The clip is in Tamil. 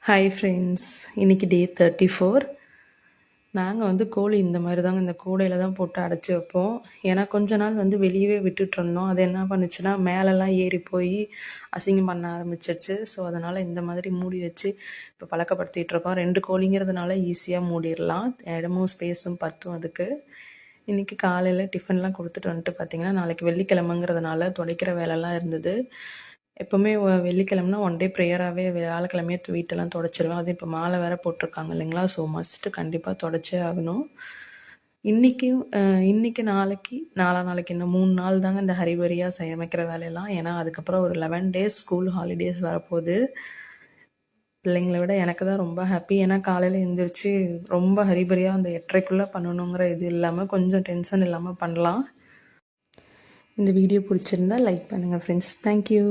ஹாய் ஃப்ரெண்ட்ஸ், இன்றைக்கி டே 34. நாங்கள் கோழி இந்த மாதிரி தாங்க இந்த கூடையில் தான் போட்டு அடைச்சி வைப்போம். ஏன்னா கொஞ்ச நாள் வெளியவே விட்டுட்ருந்தோம். அது என்ன பண்ணுச்சுன்னா மேலெல்லாம் ஏறி போய் அசிங்கம் பண்ண ஆரம்பிச்சிருச்சு. ஸோ அதனால் இந்த மாதிரி மூடி வச்சு இப்போ பழக்கப்படுத்திகிட்ருக்கோம். 2 கோழிங்கிறதுனால ஈஸியாக மூடிடலாம், இடமும் ஸ்பேஸும் பத்தும் அதுக்கு. இன்றைக்கி காலையில் டிஃபன்லாம் கொடுத்துட்டு வந்துட்டு பார்த்திங்கன்னா, நாளைக்கு வெள்ளிக்கிழமைங்கிறதுனால துடைக்கிற வேலைலாம் இருந்தது. எப்போவுமே வெள்ளிக்கிழமைனா ஒன் டே ப்ரேயராகவே வியாழக்கிழமையே வீட்டெல்லாம் துடைச்சிருவேன். அது இப்போ மாலை வேறு போட்டிருக்காங்க இல்லைங்களா, ஸோ மஸ்ட்டு கண்டிப்பாக துடைச்சே ஆகணும். இன்றைக்கி நாளைக்கு நாளைக்கு இந்த 3 நாள் தாங்க இந்த ஹரிபரியாக சமைக்கிற வேலையெல்லாம். ஏன்னா அதுக்கப்புறம் ஒரு 11 டேஸ் ஸ்கூல் ஹாலிடேஸ் வரப்போகுது. பிள்ளைங்களை விட எனக்கு தான் ரொம்ப ஹாப்பி. ஏன்னா காலையில் எழுந்திரிச்சு ரொம்ப ஹரிபரியாக அந்த 8:30க்குள்ளே பண்ணணுங்கிற இது இல்லாமல் கொஞ்சம் டென்ஷன் இல்லாமல் பண்ணலாம். இந்த வீடியோ பிடிச்சிருந்தா லைக் பண்ணுங்கள் ஃப்ரெண்ட்ஸ். தேங்க்யூ.